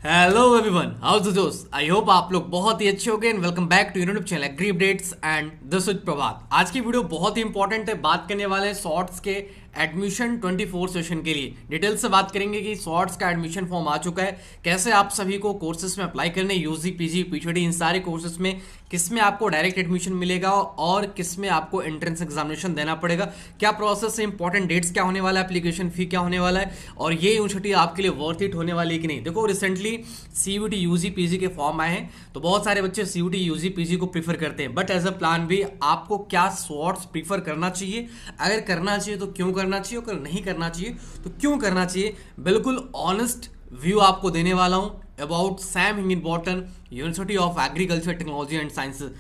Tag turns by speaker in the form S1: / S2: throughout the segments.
S1: Hello everyone, how the दोस्त। I hope आप लोग बहुत ही अच्छे हो गए and welcome back to YouTube channel agri updates and this is Prabhat. आज की वीडियो बहुत ही इंपॉर्टेंट है। बात करने वाले हैं शॉर्ट्स के एडमिशन 24 सेशन के लिए। डिटेल से बात करेंगे कि शॉर्ट्स का एडमिशन फॉर्म आ चुका है, कैसे आप सभी को कोर्सेज में अप्लाई करने, यूजी पीजी पीएचडी इन सारे कोर्सेज में किस में आपको डायरेक्ट एडमिशन मिलेगा और किस में आपको एंट्रेंस एग्जामिनेशन देना पड़ेगा, क्या प्रोसेस है, इंपॉर्टेंट डेट्स क्या होने वाला है, एप्लीकेशन फी क्या होने वाला है और ये यूनिवर्सिटी आपके लिए वर्थ इट होने वाली है कि नहीं। देखो रिसेंटली सीयूटी यूजी पीजी के फॉर्म आए हैं तो बहुत सारे बच्चे सीयूटी यूजी पीजी को प्रीफर करते हैं, बट एज अ प्लान भी आपको क्या शॉर्ट्स प्रीफर करना चाहिए, अगर करना चाहिए तो क्यों करना चाहिए, अगर नहीं करना चाहिए तो क्यों करना चाहिए, बिल्कुल ऑनेस्ट व्यू आपको देने वाला हूं अबाउट सैम हिंगन university of agriculture technology and sciences.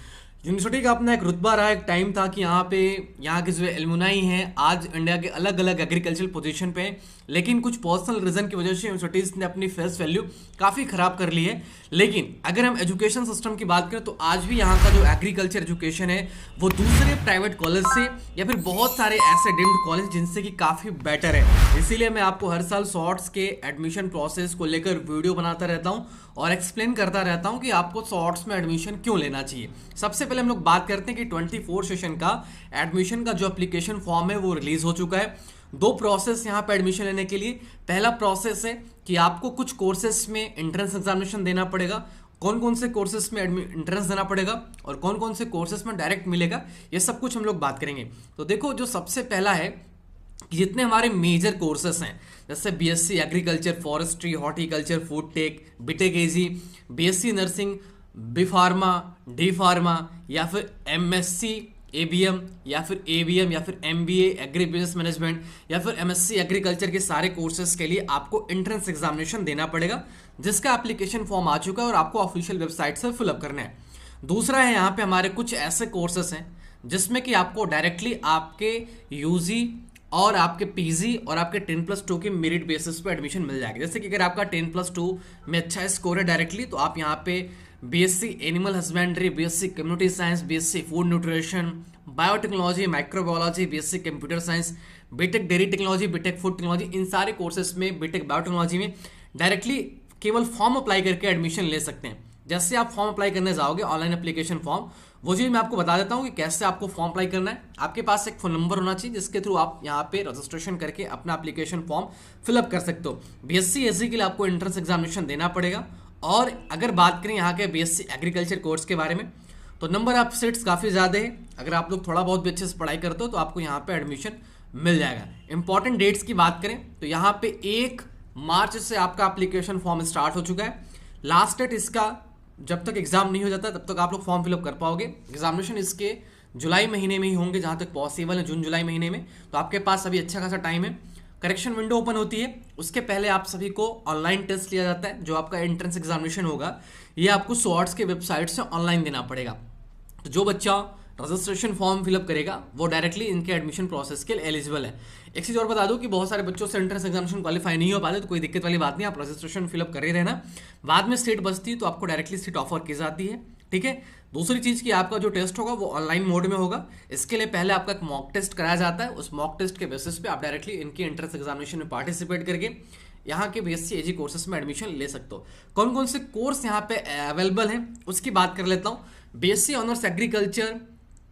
S1: University का अपना एक रुतबा रहा, एक टाइम था कि यहाँ के जो एलुमनाई हैं आज इंडिया के अलग अलग एग्रीकल्चर पोजीशन पे हैं, लेकिन कुछ पर्सनल रीजन की वजह से यूनिवर्सिटीज़ ने अपनी फेस वैल्यू काफ़ी ख़राब कर ली है। लेकिन अगर हम एजुकेशन सिस्टम की बात करें तो आज भी यहाँ का जो एग्रीकल्चर एजुकेशन है वो दूसरे प्राइवेट कॉलेज से या फिर बहुत सारे ऐसे डीम्ड कॉलेज जिनसे कि काफ़ी बेटर है। इसीलिए मैं आपको हर साल शॉर्ट्स के एडमिशन प्रोसेस को लेकर वीडियो बनाता रहता हूँ और एक्सप्लेन करता रहता हूँ कि आपको शॉर्ट्स में एडमिशन क्यों लेना चाहिए। सबसे पहले हम लोग बात करते हैं कि 24 सेशन का एडमिशन का जो एप्लीकेशन फॉर्म है वो रिलीज हो चुका है। दो प्रोसेस यहाँ पे एडमिशन लेने के लिए। पहला प्रोसेस है कि आपको कुछ कोर्सेस में एंट्रेंस एग्जामिनेशन देना पड़ेगा, कौन कौन से कोर्सेस में एंट्रेंस देना पड़ेगा और कौन कौन से कोर्सेस में डायरेक्ट मिलेगा, ये सब कुछ हम लोग बात करेंगे। तो देखो जो सबसे पहला है कि जितने हमारे मेजर कोर्सेस हैं जैसे BSc agriculture, forestry, horticulture, food tech, BTech AG, BSc nursing, B pharma, D pharma या फिर एमएससी एबीएम या फिर एबीएम या फिर एमबीए एग्री बिजनेस मैनेजमेंट या फिर एमएससी एग्रीकल्चर के सारे कोर्सेज के लिए आपको एंट्रेंस एग्जामिनेशन देना पड़ेगा, जिसका एप्लीकेशन फॉर्म आ चुका है और आपको ऑफिशियल वेबसाइट से फिलअप करना है। दूसरा है यहाँ पे हमारे कुछ ऐसे कोर्सेस हैं जिसमें कि आपको डायरेक्टली आपके यूजी और आपके पीजी और आपके 10+2 के मेरिट बेसिस पे एडमिशन मिल जाएगा। जैसे कि अगर आपका 10+2 में अच्छा स्कोर है डायरेक्टली तो आप यहाँ पे BSc animal husbandry, BSc community science, BSc food nutrition, biotechnology, microbiology, BSc computer science, BTech dairy technology, BTech food technology, इन सारे कोर्सेज में बीटेक बायोटेक्नोलॉजी में डायरेक्टली केवल फॉर्म अप्लाई करके एडमिशन ले सकते हैं। जैसे आप फॉर्म अप्लाई करने जाओगे ऑनलाइन एप्लीकेशन फॉर्म, वो चीज़ मैं आपको बता देता हूँ कि कैसे आपको फॉर्म अप्लाई करना है। आपके पास एक फ़ोन नंबर होना चाहिए जिसके थ्रू आप यहाँ पे रजिस्ट्रेशन करके अपना एप्लीकेशन फॉर्म फिलअप कर सकते हो। बीएससी एससी के लिए आपको एंट्रेंस एग्जामिनेशन देना पड़ेगा। और अगर बात करें यहाँ के बीएससी एग्रीकल्चर कोर्स के बारे में तो नंबर ऑफ सीट्स काफ़ी ज़्यादा है। अगर आप लोग थोड़ा बहुत भी अच्छे से पढ़ाई करते हो तो आपको यहाँ पर एडमिशन मिल जाएगा। इंपॉर्टेंट डेट्स की बात करें तो यहाँ पे 1 मार्च से आपका एप्लीकेशन फॉर्म स्टार्ट हो चुका है। लास्ट डेट इसका जब तक एग्जाम नहीं हो जाता तब तक आप लोग फॉर्म फिलअप कर पाओगे। एग्जामिनेशन इसके जुलाई महीने में ही होंगे जहां तक पॉसिबल है, जून जुलाई महीने में, तो आपके पास अभी अच्छा खासा टाइम है। करेक्शन विंडो ओपन होती है, उसके पहले आप सभी को ऑनलाइन टेस्ट लिया जाता है। जो आपका एंट्रेंस एग्जामिनेशन होगा ये आपको शॉर्ट्स के वेबसाइट से ऑनलाइन देना पड़ेगा। तो जो बच्चा रजिस्ट्रेशन फॉर्म फिलअप करेगा वो डायरेक्टली इनके एडमिशन प्रोसेस के लिए एलिजिबल है। एक चीज़ और बता दूं कि बहुत सारे बच्चों से एंट्रेंस एग्जामिनेशन क्वालिफाई नहीं हो पाते, तो कोई दिक्कत वाली बात नहीं, आप रजिस्ट्रेशन फिलअप कर ही रहना। बाद में सीट बचती है तो आपको डायरेक्टली सीट ऑफर की जाती है, ठीक है। दूसरी चीज़ कि आपका जो टेस्ट होगा वो ऑनलाइन मोड में होगा। इसके लिए पहले आपका एक मॉक टेस्ट कराया जाता है, उस मॉक टेस्ट के बेसिस पे आप डायरेक्टली इनकी एंट्रेंस एग्जामिनेशन में पार्टिसिपेट करके यहाँ के बीएससी एजी कोर्सेस में एडमिशन ले सकते हो। कौन कौन से कोर्स यहाँ पे अवेलेबल हैं उसकी बात कर लेता हूँ। बीएससी ऑनर्स एग्रीकल्चर,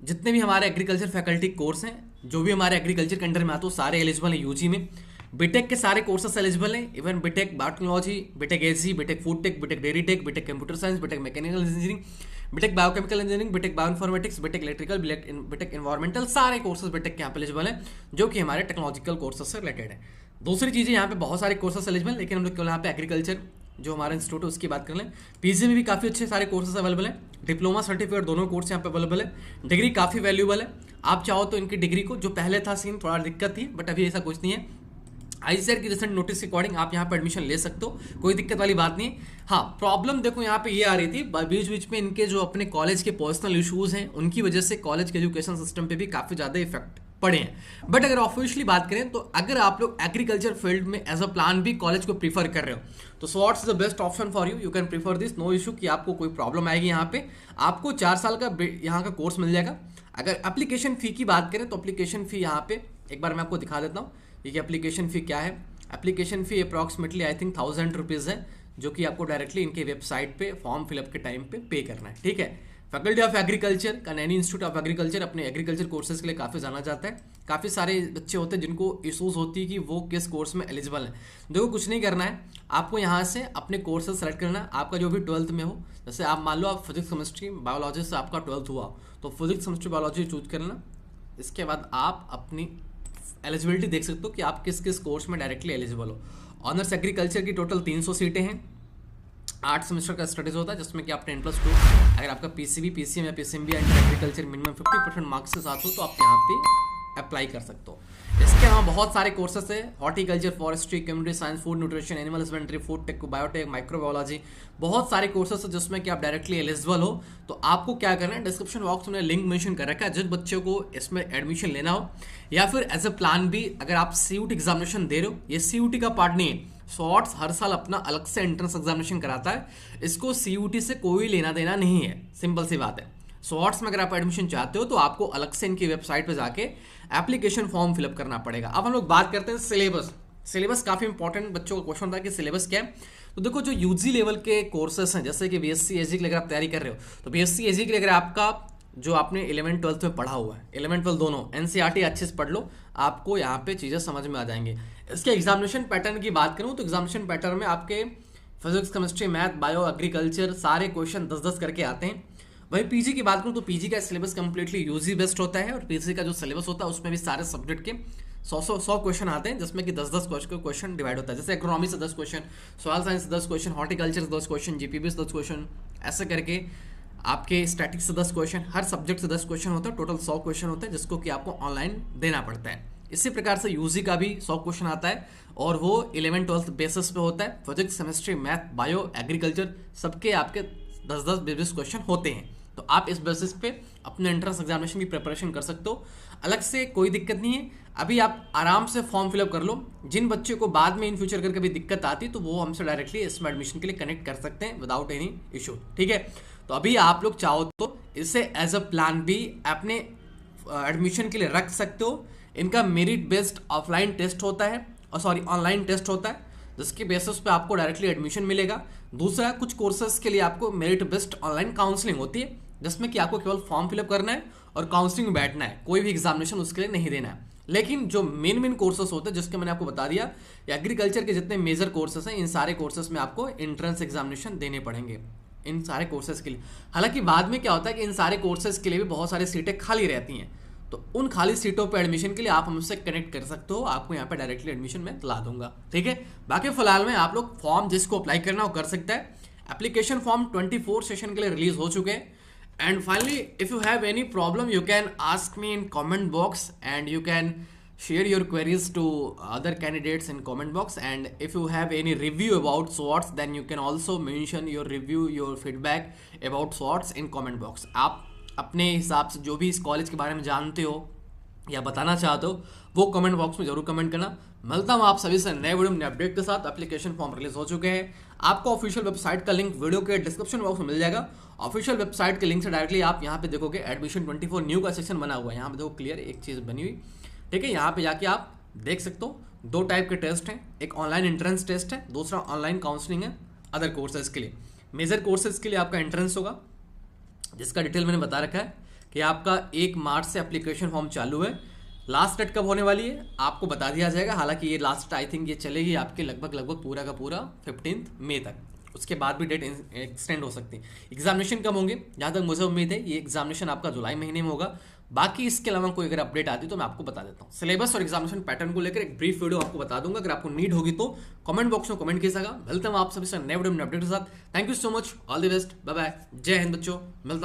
S1: जितने भी हमारे एग्रीकल्चर फैकल्टी कोर्स हैं जो भी हमारे एग्रीकल्चर के अंडर में आते हैं सारे एलिजिबल हैं यूजी में। बीटेक के सारे कोर्सेस एलिजिबल हैं, even BTech biotechnology, BTech AG, BTech food tech, BTech dairy tech, BTech computer science, BTech mechanical engineering, BTech biochemical engineering, BTech bioinformatics, BTech electrical, BTech environmental, सारे courses BTech के यहाँ पे eligible हैं जो कि हमारे technological courses से related है। दूसरी चीज़ें यहाँ पे बहुत सारे कोर्सेस एलिजिबल, लेकिन हम लोग केवल यहाँ पे एग्रीकल्चर जो हमारा इंस्टीट्यूट है उसकी बात कर लें। पीजी में भी काफ़ी अच्छे सारे कोर्सेज अवेलेबल हैं, डिप्लोमा सर्टिफिकेट दोनों कोर्स यहाँ पे अवेलेबल है। डिग्री काफ़ी वैल्यूबल है, आप चाहो तो इनकी डिग्री को, जो पहले था सीन थोड़ा दिक्कत थी बट अभी ऐसा कुछ नहीं है, आईसीआर की रिसेंट नोटिस के अकॉर्डिंग आप यहाँ पे एडमिशन ले सकते हो, कोई दिक्कत वाली बात नहीं है। हाँ, प्रॉब्लम देखो यहाँ पे ये आ रही थी बीच बीच में इनके जो अपने कॉलेज के पर्सनल इशूज़ हैं उनकी वजह से कॉलेज के एजुकेशन सिस्टम पे भी काफ़ी ज़्यादा इफेक्ट पड़े हैं। बट अगर ऑफिशियली बात करें तो अगर आप लोग एग्रीकल्चर फील्ड में एज अ प्लान भी कॉलेज को प्रीफर कर रहे हो तो shorts is the best option for you, you can prefer this, no issue कि आपको कोई प्रॉब्लम आएगी। यहाँ पे आपको 4 साल का यहाँ का कोर्स मिल जाएगा। अगर एप्लीकेशन फ़ी की बात करें तो एप्लीकेशन फ़ी यहाँ पे एक बार मैं आपको दिखा देता हूँ, ये एप्लीकेशन फ़ी क्या है। Application fee approximately I think 1000 rupees है, जो कि आपको डायरेक्टली इनके वेबसाइट पे फॉर्म फिलअप के टाइम पे पे करना है, ठीक है। फैकल्टी ऑफ एग्रीकल्चर का नैनी इंस्टीट्यूट ऑफ एग्रीकल्चर अपने एग्रीकल्चर कोर्सेज के लिए काफ़ी जाना जाता है। काफ़ी सारे बच्चे होते हैं जिनको इशूज़ होती है कि वो किस कोर्स में एलिजिबल है। देखो कुछ नहीं करना है, आपको यहाँ से अपने कोर्सेज सेलेक्ट करना है, आपका जो भी 12th में हो। जैसे आप मान लो आप फिजिक्स केमिस्ट्री बायोलॉजी से आपका 12th हुआ, तो फिजिक्स केमिस्ट्री बायोलॉजी चूज करना। इसके बाद आप अपनी एलिजिबिलिटी देख सकते हो कि आप किस किस कोर्स में डायरेक्टली एलिजिबल हो। ऑनर्स एग्रीकल्चर की टोटल 300 सीटें हैं, 8 सेमेस्टर का स्टडीज होता है, जिसमें कि आप 10+2 अगर आपका पीसीबी, पीसीएम या PCMB under agriculture minimum 50% marks के साथ हो तो आप यहाँ पे अप्लाई कर सकते हो। इसके अलावा बहुत सारे कोर्सेस है, horticulture, forestry, community science, food nutrition, animal husbandry, food tech, biotech, microbiology, बहुत सारे कोर्सेस है जिसमें कि आप डायरेक्टली एलिजिबल हो। तो आपको क्या करना है, डिस्क्रिप्शन बॉक्स में लिंक मेंशन कर रखा है। जिस बच्चे को इसमें एडमिशन लेना हो या फिर एज अ प्लान भी अगर आप सीयूटी एग्जामिनेशन दे रहे हो, ये सीयूटी का पार्ट नहीं है। शॉर्ट्स हर साल अपना अलग से एंट्रेंस एग्जामिनेशन कराता है, इसको सीयूटी से कोई लेना देना नहीं है, सिंपल सी बात है। शॉर्ट्स में अगर आप एडमिशन चाहते हो तो आपको अलग से इनकी वेबसाइट पे जाके एप्लीकेशन फॉर्म फिलअप करना पड़ेगा। अब हम लोग बात करते हैं सिलेबस। सिलेबस काफी इंपॉर्टेंट बच्चों का क्वेश्चन होता है कि सिलेबस क्या है। तो देखो जो यूजी लेवल के कोर्सेस हैं, जैसे कि बीएससी एजी के लिए अगर आप तैयारी कर रहे हो तो बीएससी एजी के लिए अगर आपका जो आपने 11th 12th में पढ़ा हुआ है, 11th 12th दोनों एनसीईआरटी अच्छे से पढ़ लो, आपको यहाँ पे चीज़ें समझ में आ जाएंगी। इसके एग्जामिनेशन पैटर्न की बात करूँ तो एग्जामिनेशन पैटर्न में आपके physics, chemistry, math, bio, agriculture सारे क्वेश्चन 10-10 करके आते हैं। वही पीजी की बात करूँ तो पीजी का सिलेबस कंप्लीटली यूजी बेस्ड होता है, और पीजी का जो सिलेबस होता है उसमें भी सारे सब्जेक्ट के 100 क्वेश्चन आते हैं, जिसमें कि 10-10 क्वेश्चन डिवाइड होता है। जैसे इकोनॉमी से 10 क्वेश्चन, सोशल साइंस से 10 क्वेश्चन, हॉर्टिकल्चर से 10 क्वेश्चन, जीपीबी से 10 क्वेश्चन, ऐसे करके आपके स्टैटिक्स से 10 क्वेश्चन, हर सब्जेक्ट से 10 क्वेश्चन होता है। टोटल 100 क्वेश्चन होता है जिसको कि आपको ऑनलाइन देना पड़ता है। इसी प्रकार से यूजी का भी 100 क्वेश्चन आता है, और वो 11th 12th बेसिस पे होता है। Physics, chemistry, math, bio, agriculture सबके आपके 10-10 20 क्वेश्चन होते हैं। तो आप इस बेसिस पे अपने एंट्रेंस एग्जामिनेशन की प्रिपरेशन कर सकते हो, अलग से कोई दिक्कत नहीं है। अभी आप आराम से फॉर्म फिलअप कर लो। जिन बच्चों को बाद में इन फ्यूचर करके भी दिक्कत आती है तो वो हमसे डायरेक्टली इसमें एडमिशन के लिए कनेक्ट कर सकते हैं विदाउट एनी इशू, ठीक है। तो अभी आप लोग चाहो तो इसे एज अ प्लान भी अपने एडमिशन के लिए रख सकते हो। इनका मेरिट बेस्ड ऑफलाइन टेस्ट होता है, और सॉरी ऑनलाइन टेस्ट होता है, जिसके बेसिस पे आपको डायरेक्टली एडमिशन मिलेगा। दूसरा, कुछ कोर्सेज के लिए आपको मेरिट बेस्ड ऑनलाइन काउंसलिंग होती है, जिसमें कि आपको केवल फॉर्म फिलअप करना है और काउंसलिंग में बैठना है, कोई भी एग्जामिनेशन उसके लिए नहीं देना है। लेकिन जो मेन कोर्सेस होते हैं, जिसके मैंने आपको बता दिया, एग्रीकल्चर के जितने मेजर कोर्सेस हैं, इन सारे कोर्सेस में आपको एंट्रेंस एग्जामिनेशन देने पड़ेंगे इन सारे कोर्सेज के लिए। हालांकि बाद में क्या होता है कि इन सारे कोर्सेज के लिए भी बहुत सारी सीटें खाली रहती हैं, तो उन खाली सीटों पर एडमिशन के लिए आप हमसे कनेक्ट कर सकते हो, आपको यहाँ पे डायरेक्टली एडमिशन में दिला दूंगा, ठीक है। बाकी फिलहाल में आप लोग फॉर्म जिसको अप्लाई करना हो कर सकता है। एप्लीकेशन फॉर्म 24 सेशन के लिए रिलीज हो चुके हैं। And finally, if you have any problem, you can ask me in comment box, and you can share your queries to other candidates in comment box. And if you have any review about SWOTs, then you can also mention your review, your feedback about SWOTs in comment box. आप अपने हिसाब से जो भी इस college के बारे में जानते हो या बताना चाहते हो वो कमेंट बॉक्स में जरूर कमेंट करना। मिलता हूँ आप सभी से नए वीडियो में अपडेट के साथ। एप्लीकेशन फॉर्म रिलीज हो चुके हैं, आपको ऑफिशियल वेबसाइट का लिंक वीडियो के डिस्क्रिप्शन बॉक्स में मिल जाएगा। ऑफिशियल वेबसाइट के लिंक से डायरेक्टली आप यहाँ पे देखोगे एडमिशन 24 न्यू का सेक्शन बना हुआ है, यहाँ पे देखो क्लियर एक चीज़ बनी हुई, ठीक है। यहाँ पे जाके आप देख सकते हो 2 टाइप के टेस्ट हैं, एक ऑनलाइन एंट्रेंस टेस्ट है, दूसरा ऑनलाइन काउंसलिंग है अदर कोर्सेज के लिए। मेजर कोर्सेज के लिए आपका एंट्रेंस होगा, जिसका डिटेल मैंने बता रखा है कि आपका 1 मार्च से एप्लीकेशन फॉर्म चालू है। लास्ट डेट कब होने वाली है आपको बता दिया जाएगा। हालांकि ये लास्ट आई थिंक ये चलेगी आपके लगभग पूरा का पूरा 15 मई तक, उसके बाद भी डेट एक्सटेंड हो सकती है। एग्जामिनेशन कब होंगे, जहाँ तक मुझे उम्मीद है ये एग्जामिनेशन आपका जुलाई महीने में होगा। बाकी इसके अलावा कोई अगर अपडेट आती तो मैं आपको बता देता हूँ। सिलेबस और एग्जामिनेशन पैटर्न को लेकर एक ब्रीफ वीडियो आपको बता दूंगा, अगर आपको नीड होगी तो कमेंट बॉक्स में कमेंट कीजिएगा। मिलता हूँ आप सभी से नए वीडियो में अपडेट के साथ। Thank you so much, all the best, bye bye, जय हिंद बच्चों। मिलता